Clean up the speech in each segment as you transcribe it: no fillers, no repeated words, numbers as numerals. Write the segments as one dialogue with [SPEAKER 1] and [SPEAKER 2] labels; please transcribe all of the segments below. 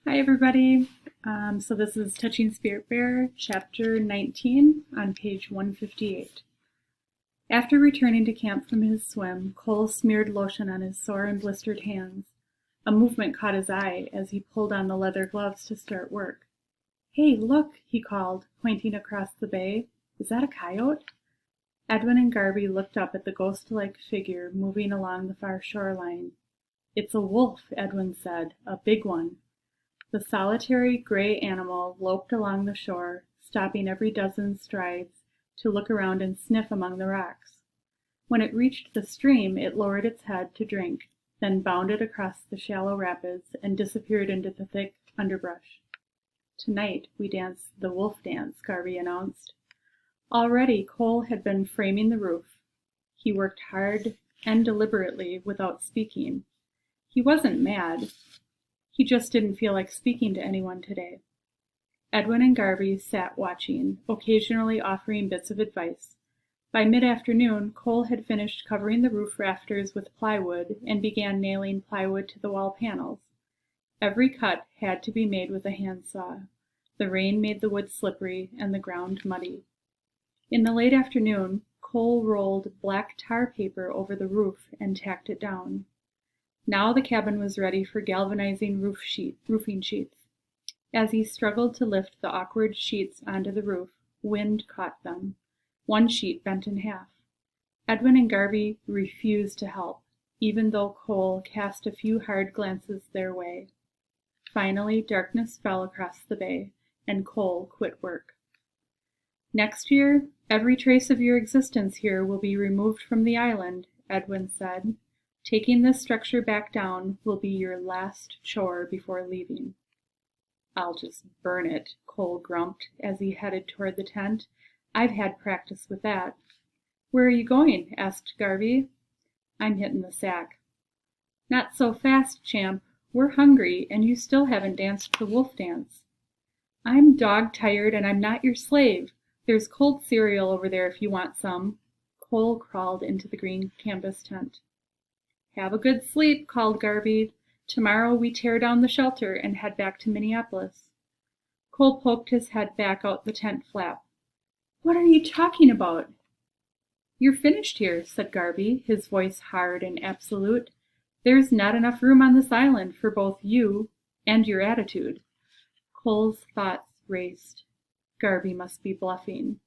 [SPEAKER 1] Hi everybody. So this is Touching Spiritbear, chapter 19 on page 158. After returning to camp from his swim, Cole smeared lotion on his sore and blistered hands. A movement caught his eye as he pulled on the leather gloves to start work. "Hey, look," he called, pointing across the bay. "Is that a coyote?" Edwin and Garby looked up at the ghost-like figure moving along the far shoreline. "It's a wolf," Edwin said, "a big one." The solitary gray animal loped along the shore, stopping every dozen strides to look around and sniff among the rocks. When it reached the stream, it lowered its head to drink, then bounded across the shallow rapids and disappeared into the thick underbrush. "Tonight we dance the wolf dance," Garby announced. Already Cole had been framing the roof. He worked hard and deliberately without speaking. He wasn't mad. He just didn't feel like speaking to anyone today. Edwin and Garby sat watching, occasionally offering bits of advice. By mid-afternoon, Cole had finished covering the roof rafters with plywood and began nailing plywood to the wall panels. Every cut had to be made with a handsaw. The rain made the wood slippery and the ground muddy. In the late afternoon, Cole rolled black tar paper over the roof and tacked it down. Now the cabin was ready for galvanizing roofing sheets. As he struggled to lift the awkward sheets onto the roof, wind caught them. One sheet bent in half. Edwin and Garby refused to help, even though Cole cast a few hard glances their way. Finally, darkness fell across the bay, and Cole quit work. "Next year, every trace of your existence here will be removed from the island," Edwin said. "Taking this structure back down will be your last chore before leaving." "I'll just burn it," Cole grumped as he headed toward the tent. "I've had practice with that." "Where are you going?" asked Garby. "I'm hitting the sack." "Not so fast, champ. We're hungry, and you still haven't danced the wolf dance." "I'm dog-tired, and I'm not your slave. There's cold cereal over there if you want some." Cole crawled into the green canvas tent. "Have a good sleep," called Garby. "Tomorrow we tear down the shelter and head back to Minneapolis." Cole poked his head back out the tent flap. "What are you talking about?" "You're finished here," said Garby, his voice hard and absolute. "There's not enough room on this island for both you and your attitude." Cole's thoughts raced. Garby must be bluffing.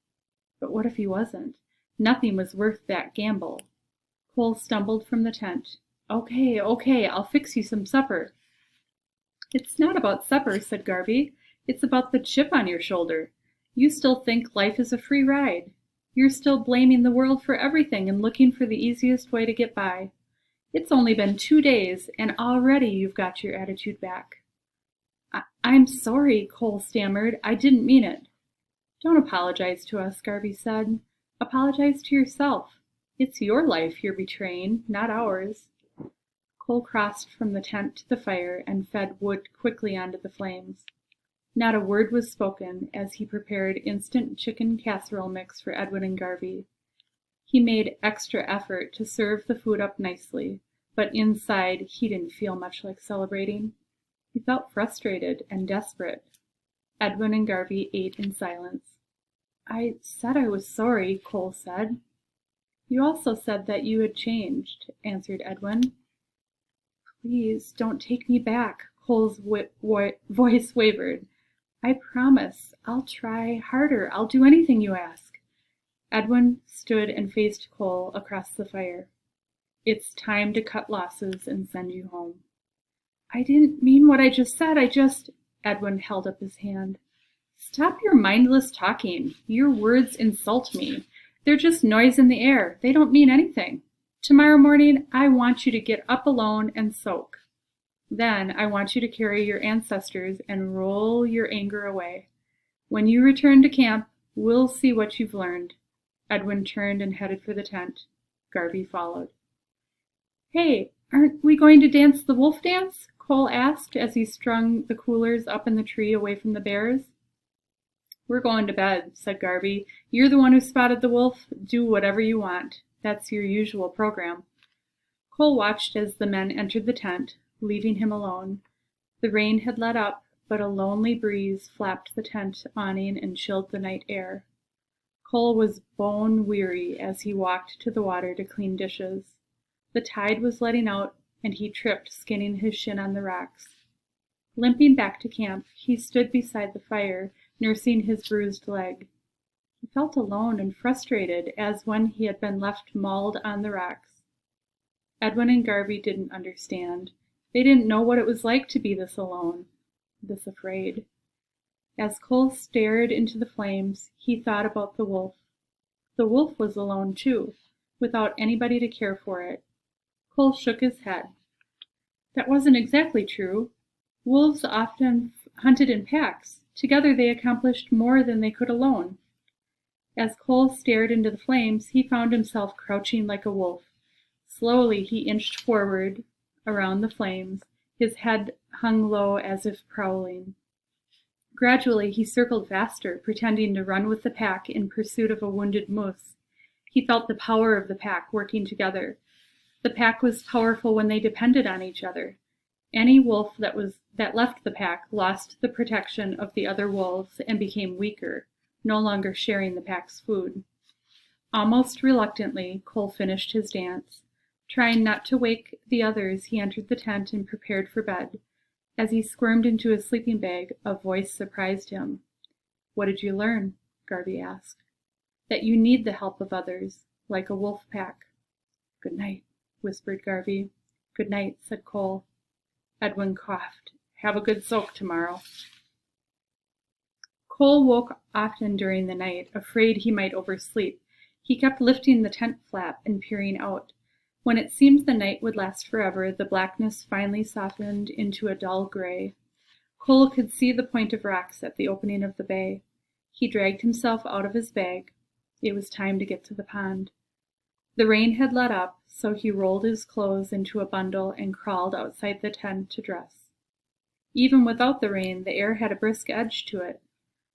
[SPEAKER 1] But what if he wasn't? Nothing was worth that gamble. Cole stumbled from the tent. Okay, I'll fix you some supper." "It's not about supper," said Garby. "It's about the chip on your shoulder. You still think life is a free ride. You're still blaming the world for everything and looking for the easiest way to get by. It's only been 2 days, and already you've got your attitude back." I'm sorry," Cole stammered. "I didn't mean it." "Don't apologize to us," Garby said. "Apologize to yourself. It's your life you're betraying, not ours." Cole crossed from the tent to the fire and fed wood quickly onto the flames. Not a word was spoken as he prepared instant chicken casserole mix for Edwin and Garby. He made extra effort to serve the food up nicely, but inside he didn't feel much like celebrating. He felt frustrated and desperate. Edwin and Garby ate in silence. "I said I was sorry," Cole said. "You also said that you had changed," answered Edwin. "Please don't take me back," Cole's voice wavered. "I promise. I'll try harder. I'll do anything you ask." Edwin stood and faced Cole across the fire. "It's time to cut losses and send you home." "I didn't mean what I just said. Edwin held up his hand. "Stop your mindless talking. Your words insult me. They're just noise in the air. They don't mean anything. Tomorrow morning, I want you to get up alone and soak. Then I want you to carry your ancestors and roll your anger away. When you return to camp, we'll see what you've learned." Edwin turned and headed for the tent. Garby followed. "Hey, aren't we going to dance the wolf dance?" Cole asked as he strung the coolers up in the tree away from the bears. "We're going to bed," said Garby. "You're the one who spotted the wolf. Do whatever you want. That's your usual program." Cole watched as the men entered the tent, leaving him alone. The rain had let up, but a lonely breeze flapped the tent awning and chilled the night air. Cole was bone weary as he walked to the water to clean dishes. The tide was letting out, and he tripped, skinning his shin on the rocks. Limping back to camp, he stood beside the fire, nursing his bruised leg. He felt alone and frustrated as when he had been left mauled on the rocks. Edwin and Garvey didn't understand. They didn't know what it was like to be this alone, this afraid. As Cole stared into the flames, he thought about the wolf. The wolf was alone too, without anybody to care for it. Cole shook his head. That wasn't exactly true. Wolves often hunted in packs. Together they accomplished more than they could alone. As Cole stared into the flames, he found himself crouching like a wolf. Slowly he inched forward around the flames, his head hung low as if prowling. Gradually he circled faster, pretending to run with the pack in pursuit of a wounded moose. He felt the power of the pack working together. The pack was powerful when they depended on each other. Any wolf that left the pack lost the protection of the other wolves and became weaker, no longer sharing the pack's food. Almost reluctantly, Cole finished his dance. Trying not to wake the others, he entered the tent and prepared for bed. As he squirmed into his sleeping bag, a voice surprised him. "What did you learn?" Garvey asked. "That you need the help of others, like a wolf pack." "Good night," whispered Garvey. "Good night," said Cole. Edwin coughed. "Have a good soak tomorrow." Cole woke often during the night, afraid he might oversleep. He kept lifting the tent flap and peering out. When it seemed the night would last forever, the blackness finally softened into a dull gray. Cole could see the point of rocks at the opening of the bay. He dragged himself out of his bag. It was time to get to the pond. The rain had let up, so he rolled his clothes into a bundle and crawled outside the tent to dress. Even without the rain, the air had a brisk edge to it.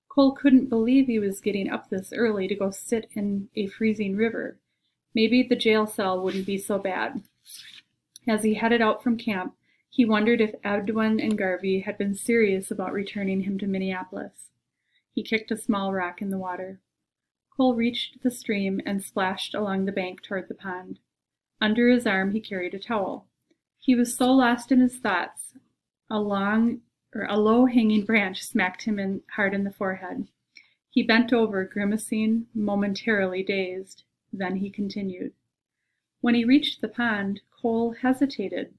[SPEAKER 1] Cole couldn't believe he was getting up this early to go sit in a freezing river. Maybe the jail cell wouldn't be so bad. As he headed out from camp, he wondered if Edwin and Garvey had been serious about returning him to Minneapolis. He kicked a small rock in the water. Cole reached the stream and splashed along the bank toward the pond. Under his arm he carried a towel. He was so lost in his thoughts, a low-hanging branch smacked him hard in the forehead. He bent over, grimacing, momentarily dazed. Then he continued. When he reached the pond, Cole hesitated.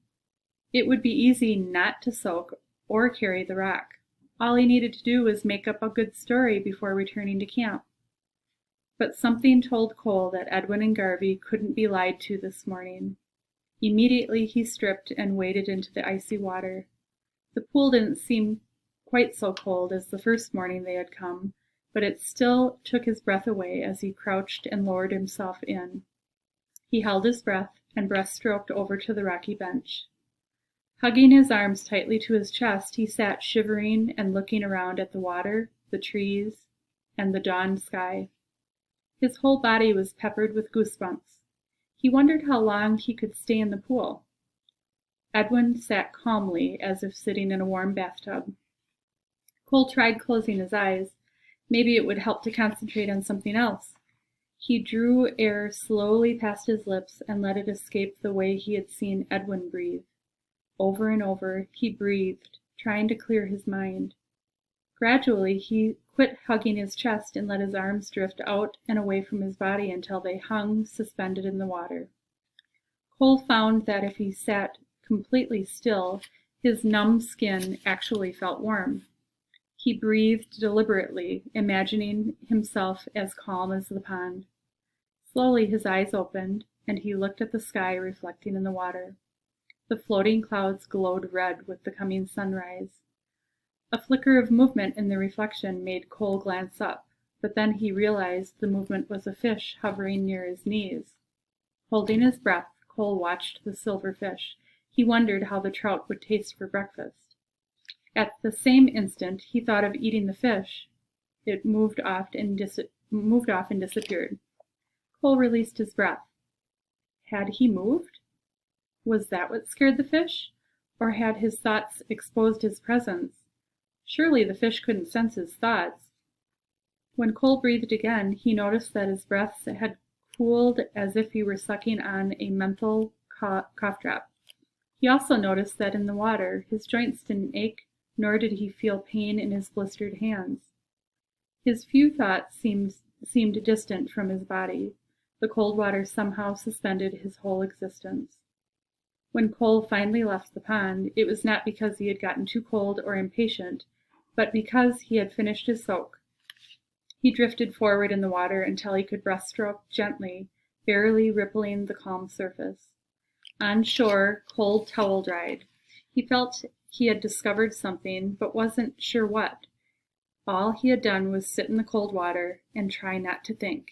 [SPEAKER 1] It would be easy not to soak or carry the rock. All he needed to do was make up a good story before returning to camp. But something told Cole that Edwin and Garvey couldn't be lied to this morning. Immediately he stripped and waded into the icy water. The pool didn't seem quite so cold as the first morning they had come, but it still took his breath away as he crouched and lowered himself in. He held his breath and breaststroked over to the rocky bench. Hugging his arms tightly to his chest, he sat shivering and looking around at the water, the trees, and the dawn sky. His whole body was peppered with goosebumps. He wondered how long he could stay in the pool. Edwin sat calmly, as if sitting in a warm bathtub. Cole tried closing his eyes. Maybe it would help to concentrate on something else. He drew air slowly past his lips and let it escape the way he had seen Edwin breathe. Over and over, he breathed, trying to clear his mind. Gradually, he quit hugging his chest and let his arms drift out and away from his body until they hung suspended in the water. Cole found that if he sat completely still, his numb skin actually felt warm. He breathed deliberately, imagining himself as calm as the pond. Slowly his eyes opened, and he looked at the sky reflecting in the water. The floating clouds glowed red with the coming sunrise. A flicker of movement in the reflection made Cole glance up, but then he realized the movement was a fish hovering near his knees. Holding his breath, Cole watched the silver fish. He wondered how the trout would taste for breakfast. At the same instant, he thought of eating the fish. It moved off and disappeared. Cole released his breath. Had he moved? Was that what scared the fish? Or had his thoughts exposed his presence? Surely the fish couldn't sense his thoughts. When Cole breathed again, he noticed that his breath had cooled as if he were sucking on a menthol cough drop. He also noticed that in the water, his joints didn't ache, nor did he feel pain in his blistered hands. His few thoughts seemed distant from his body. The cold water somehow suspended his whole existence. When Cole finally left the pond, it was not because he had gotten too cold or impatient, but because he had finished his soak. He drifted forward in the water until he could breaststroke gently, barely rippling the calm surface. On shore, Cole towel-dried. He felt he had discovered something, but wasn't sure what. All he had done was sit in the cold water and try not to think,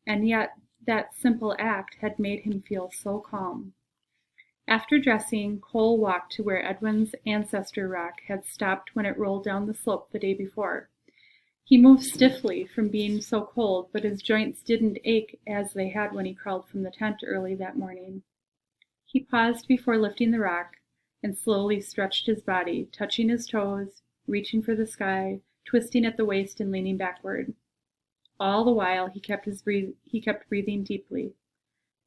[SPEAKER 1] and yet that simple act had made him feel so calm. After dressing, Cole walked to where Edwin's ancestor rock had stopped when it rolled down the slope the day before. He moved stiffly from being so cold, but his joints didn't ache as they had when he crawled from the tent early that morning. He paused before lifting the rock and slowly stretched his body, touching his toes, reaching for the sky, twisting at the waist and leaning backward. All the while he kept breathing deeply.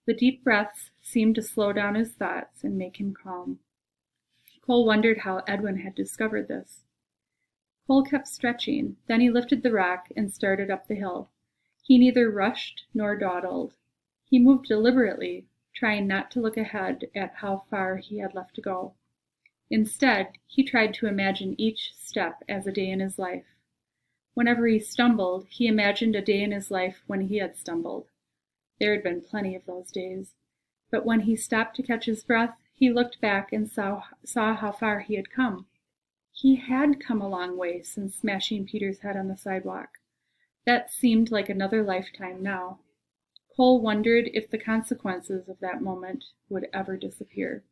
[SPEAKER 1] The deep breaths seemed to slow down his thoughts and make him calm. Cole wondered how Edwin had discovered this. Cole kept stretching, then he lifted the rock and started up the hill. He neither rushed nor dawdled. He moved deliberately, trying not to look ahead at how far he had left to go. Instead, he tried to imagine each step as a day in his life. Whenever he stumbled, he imagined a day in his life when he had stumbled. There had been plenty of those days. But when he stopped to catch his breath, he looked back and saw how far he had come. He had come a long way since smashing Peter's head on the sidewalk. That seemed like another lifetime now. Cole wondered if the consequences of that moment would ever disappear.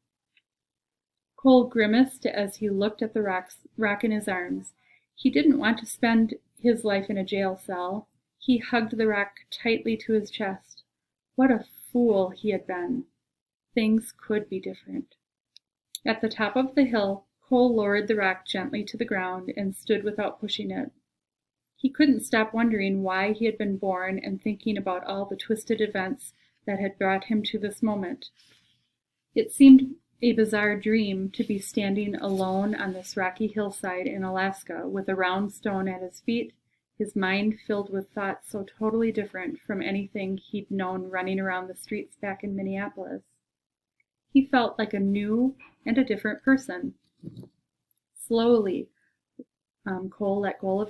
[SPEAKER 1] Cole grimaced as he looked at the rock in his arms. He didn't want to spend his life in a jail cell. He hugged the rock tightly to his chest. What a fool he had been. Things could be different. At the top of the hill, Cole lowered the rock gently to the ground and stood without pushing it. He couldn't stop wondering why he had been born and thinking about all the twisted events that had brought him to this moment. It seemed a bizarre dream to be standing alone on this rocky hillside in Alaska with a round stone at his feet, his mind filled with thoughts so totally different from anything he'd known running around the streets back in Minneapolis. He felt like a new and a different person. Slowly, Cole let go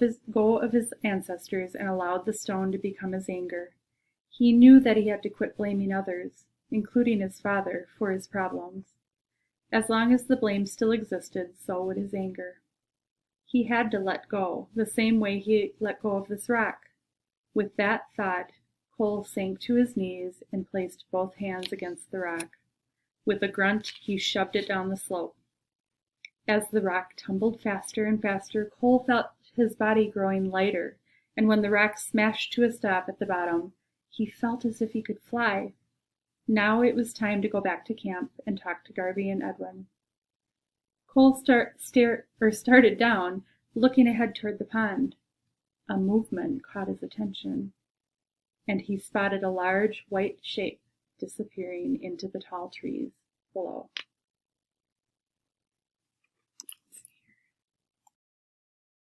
[SPEAKER 1] of his ancestors and allowed the stone to become his anger. He knew that he had to quit blaming others, including his father, for his problems. As long as the blame still existed, so would his anger. He had to let go, the same way he let go of this rock. With that thought, Cole sank to his knees and placed both hands against the rock. With a grunt, he shoved it down the slope. As the rock tumbled faster and faster, Cole felt his body growing lighter, and when the rock smashed to a stop at the bottom, he felt as if he could fly. Now it was time to go back to camp and talk to Garvey and Edwin. Cole started down, looking ahead toward the pond. A movement caught his attention, and he spotted a large white shape disappearing into the tall trees below.